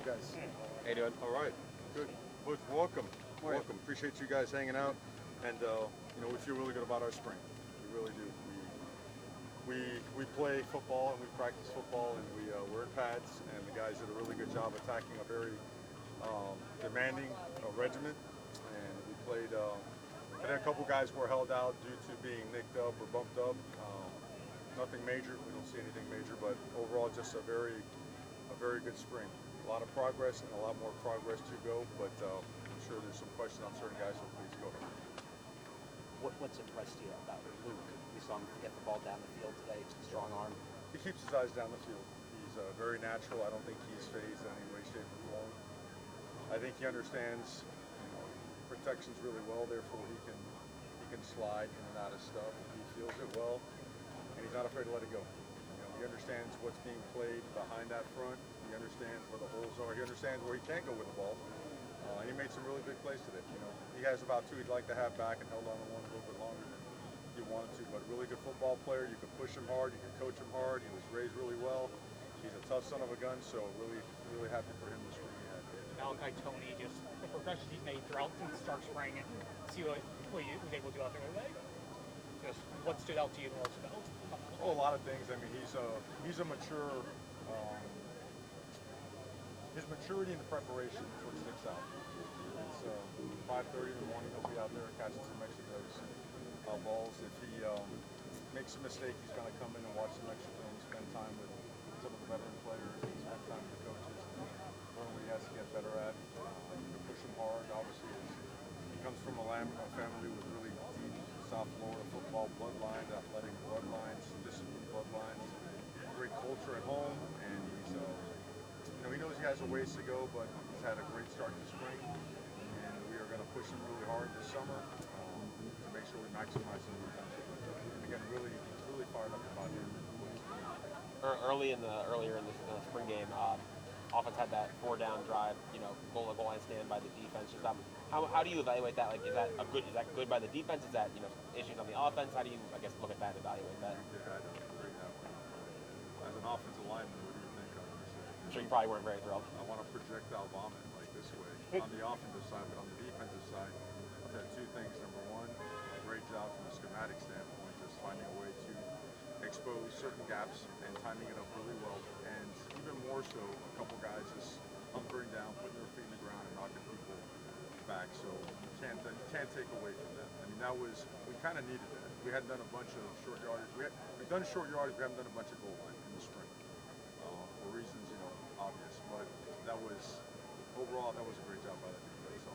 guys? How you doing? All right, good. Butch, welcome. Welcome. Appreciate you guys hanging out, and we feel really good about our spring. We really do. We play football and we practice football, and we're in pads, and the guys did a really good job attacking a very demanding regiment, and we played. And then a couple guys were held out due to being nicked up or bumped up. Nothing major. We don't see anything major, but overall, just a very good spring. A lot of progress and a lot more progress to go, but I'm sure there's some questions on certain guys, so please go ahead. What's impressed you about Luke? We saw him get the ball down the field today, strong arm. He keeps his eyes down the field. He's very natural. I don't think he's phased in any way, shape, or form. I think he understands protections really well, therefore he can slide in and out of stuff. He feels it well, and he's not afraid to let it go. He understands what's being played behind that front. He understands where the holes are. He understands where he can't go with the ball. And he made some really big plays today. He has about two he'd like to have back and held on to one a little bit longer than he wanted to. But a really good football player. You could push him hard. You could coach him hard. He was raised really well. He's a tough son of a gun. So really happy for him this spring he had. Malachi Tony, just the progressions he's made throughout since the start of spring, and see what he was able to do out there today. Just what stood out to you the most about? Oh, a lot of things. I mean, he's a mature. His maturity in the preparation is what sticks out. It's 5:30 in the morning. He'll be out there catching some extra balls. If he makes a mistake, he's going to come in and watch some extra film, spend time with some of the veteran players, and spend time with the coaches, learn what he has to get better at. You can push him hard. Obviously, he comes from a family with really deep South Florida football bloodlines, athletic bloodlines, disciplined bloodlines, great culture at home, and he's. He knows he has a ways to go, but he's had a great start to spring, and we are going to push him really hard this summer to make sure we maximize his potential. And again, really fired up about him. Earlier in the spring game, offense had that 4-down drive, goal line stand by the defense. Just how do you evaluate that? Like, is that good by the defense? Is that issues on the offense? How do you look at that and evaluate that? Yeah, I don't agree with that one. As an offensive lineman, what do you think I'm going to say? I'm sure you probably weren't very thrilled. I want to projectile vomit like this way on the offensive side, but on the defensive side, I've had two things. Number one, a great job from a schematic standpoint, just finding a way to expose certain gaps and timing it up really well. And even more so, a couple guys just hunkering down, putting their feet in the ground and knocking people back. So you can't take away from that. I mean, we kind of needed that. We hadn't done a bunch of short yardage. We've done short yardage. We haven't done a bunch of goal line in the spring. For reasons, obvious, but overall, that was a great job by the defense, so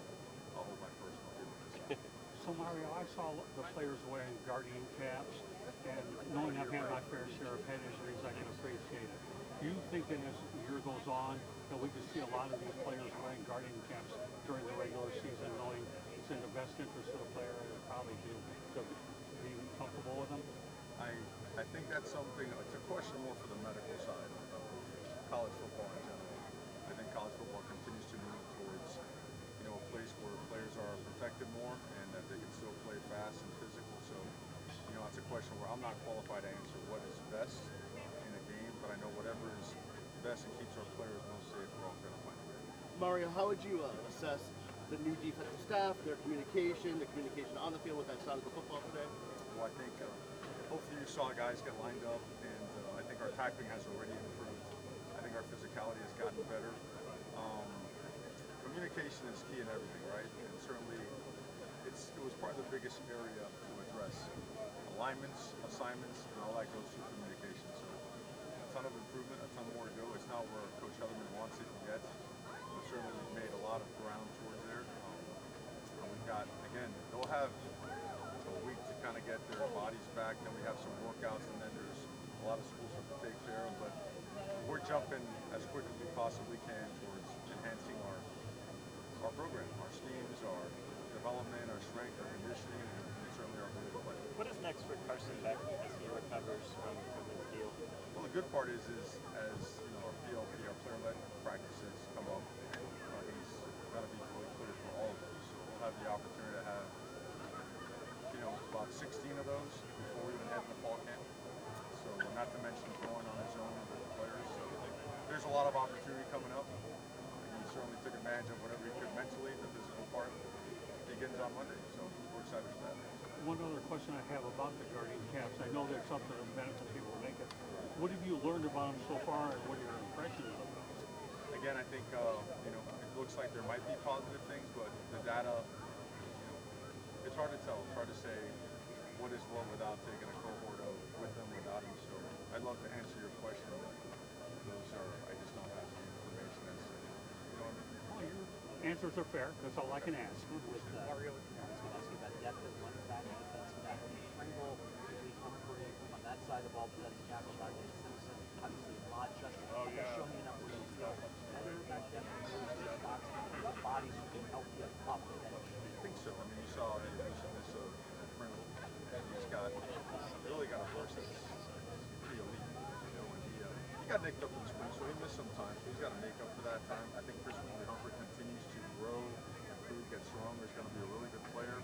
I'll hold my personal feelings aside. So Mario, I saw the players wearing Guardian caps, and knowing I've had my fair share of head injuries, I can appreciate it. Do you think that as the year goes on, that we could see a lot of these players wearing Guardian caps during the regular season, knowing it's in the best interest of the player and probably to be comfortable with them? I think that's something, it's a question more for the medical side of college football in general. I think college football continues to move towards, a place where players are protected more and that they can still play fast and physical. So, it's a question where I'm not qualified to answer what is best in a game, but I know whatever is best and keeps our players most safe, we're all going to find a way. Mario, how would you assess the new defensive staff, their communication, the communication on the field with that side of the football today? Well, I think hopefully you saw guys get lined up, and I think our tackling has already improved. I think our physicality has gotten better. Communication is key in everything, right? And certainly it was probably the biggest area to address. Alignments, assignments, and all that goes through communication. So a ton of improvement, a ton more to go. It's not where Coach Hellerman wants it yet, but certainly we've made a lot of ground towards there. We've got, again, they'll have a week to kind of get their bodies back, then we have some workouts, and then there's a lot of schools to take care of, but we're jumping as quick as we possibly can towards enhancing our program, our schemes, our development, our strength, our conditioning, and certainly our ability to play. What is next for Carson Beck as he recovers from his deal? Well, the good part is as our PLP, our player-led practices come up, he's got to be fully clear for all of those. So we'll have the opportunity to have about 16 of those before we even head into fall camp. So not to mention going on his own with the players. So there's a lot of opportunity coming up. certainly took advantage of whatever he could mentally. The physical part begins on Monday, so we're excited for that. One other question I have about the guardian caps. I know there's something that benefits people to make it. What have you learned about them so far, and what are your impressions of them? Again, I think it looks like there might be positive things, but the data, it's hard to tell. It's hard to say what is what without taking a cohort of with them, without them. So I'd love to answer your question, but I just don't have the information as such. You know what I mean? Well, your answers are fair. That's all I can ask. With Mario, I was going to ask you about depth at running back and defensive back. Pringle, Lee Humphrey on that side of the ball, defensive tackle, Dante Simpson. Obviously, Lodge, Justin. Show me enough where you feel better about depth in those three spots in terms of bodies who can help you up the bench. I think so. I mean, you saw the elusiveness of Pringle. He's really got a horse that's pretty elite. And he got nicked up in the spring, so he missed some time. So he's got to make up for that time. I think Cristobal continues to grow, improve, get stronger. He's going to be a really good player.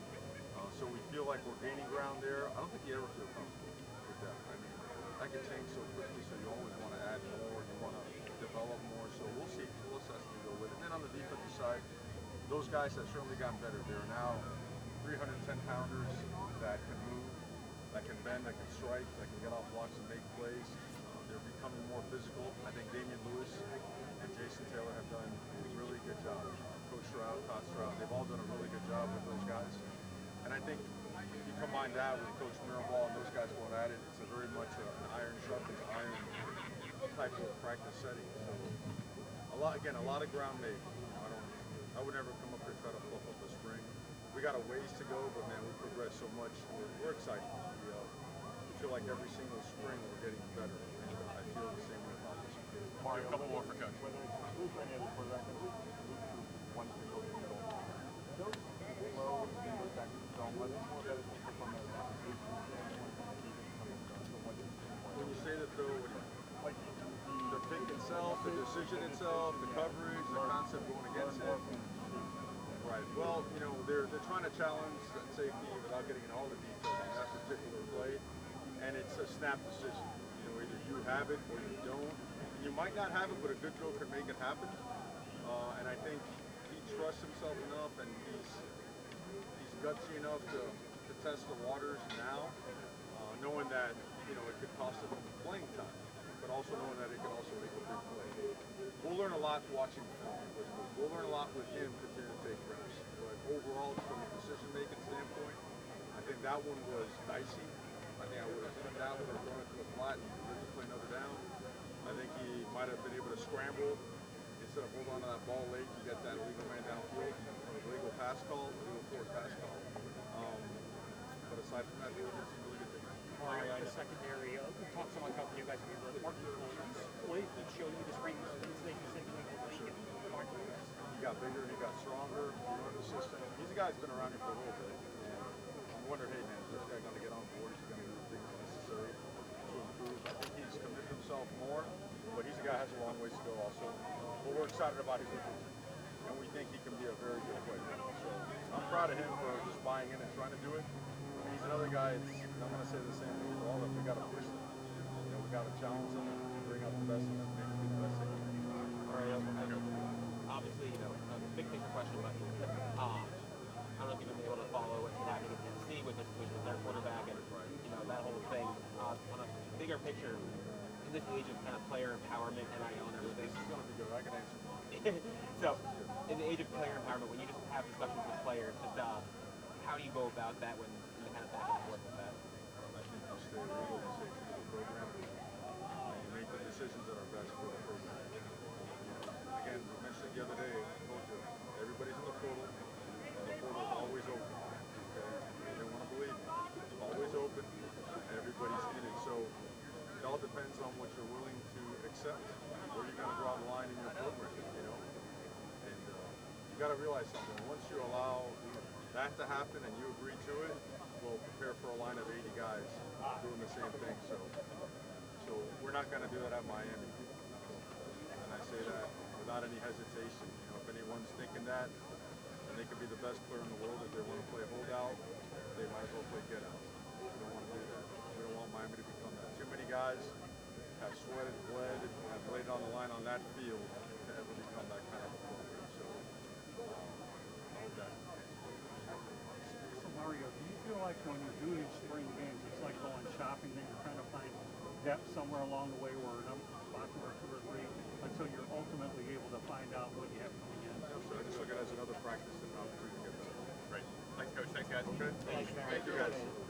So we feel like we're gaining ground there. I don't think you ever feel comfortable with that. I mean, that can change so quickly, so you always want to add more. You want to develop more. So we'll see. We'll assess as we go with it. And then on the defensive side, those guys have certainly gotten better. They're now 310-pounders that can move, that can bend, that can strike, that can get off blocks and make plays. They're becoming more physical. I think Damian Lewis and Jason Taylor have done a really good job. Coach Stroud, Todd Stroud, they've all done a really good job with those guys. And I think you combine that with Coach Mirabal and those guys going at it, it's very much an iron sharpens iron type of practice setting. So a lot of ground made. I would never come up here and try to fluff up a spring. We got a ways to go, but man, we progressed so much. We're excited. We feel like every single spring we're getting better, and I feel the same way about this. Mario, a couple more for Coach. Whether it's Luke or any other quarterback, one can go to the middle. Those low and back to the zone, whether it's more beneficial from a execution standpoint, from a defense standpoint. When you say that though, what do you mean? Like the pick itself, the decision itself, the coverage, the concept going against it. Right. Well, they're trying to challenge that safety without getting into all the details in that particular play, and it's a snap decision. Either you have it or you don't. You might not have it, but a good throw could make it happen. And I think he trusts himself enough, and he's gutsy enough to test the waters now, knowing that it could cost him playing time, but also knowing that it could also make a big play. We'll learn a lot watching film with Luke. We'll learn a lot with him continuing to take reps. But overall, from a decision-making standpoint, I think that one was dicey. I think I would have put that one or thrown it to the flat and lived to play another down. I think he might have been able to scramble instead of hold on to that ball late and get that illegal man downfield, illegal pass call, illegal forward pass call. But aside from that, they did some really good things. Mario, the secondary, we talked so much about you guys and the Marquis Williams. What did he show you this spring, specifically in the league and Marquis Williams? He got bigger, he got stronger, he learned the system. He's a guy who's been around here for a little bit. And I wonder, hey man, is this guy going to get on board? Is he going to do the things necessary to improve? I think he's committed himself more, but he's a guy who has a long ways to go also. But we're excited about his improvement. And we think he can be a very good player. So I'm proud of him for just buying in and trying to do it. And he's another guy, I'm going to say the same thing for all of them. We got to push them. We got to challenge them to bring out the best in them and be the best they can be. Obviously, a big picture question, but I don't know if you've been able to follow what's been happening in Tennessee with their situation with their quarterback and that whole thing. On a bigger picture, in this age of kind of player empowerment, NIL and everything. This is going to be good. I can answer. So, in the age of player empowerment, when you just have discussions with players, just how do you go about that when you kind of back and forth with that? I think you stay real, you stay true to the program, and you make the decisions that are best for the program. Again, we mentioned the other day, I told you, everybody's in the portal, and the portal is always open. Okay? You don't want to believe me. It's always open, and everybody's in it. So it all depends on what you're willing to accept, where you're going to draw the line in your program, And you got to realize something. Once you allow that to happen and you agree to it, we'll prepare for a line of 80 guys doing the same thing. So we're not going to do that at Miami. And I say that without any hesitation. If anyone's thinking that, and they could be the best player in the world if they want to play holdout, they might as well play get out. We don't want to do that. We don't want Miami to become that. Too many guys have sweated, bled, and have laid on the line on that field to ever become that kind of a player. hope that. So Mario, do you feel like when you do these spring games, it's like going shopping, that you're trying to find depth somewhere along the way where spots number 2 or 3 until you're ultimately able to find out what you have coming in? No, sir. I just look at it as another practice and an opportunity to get better. Great. Thanks, Coach. Thanks, guys. Okay. Thanks, Thank you, guys.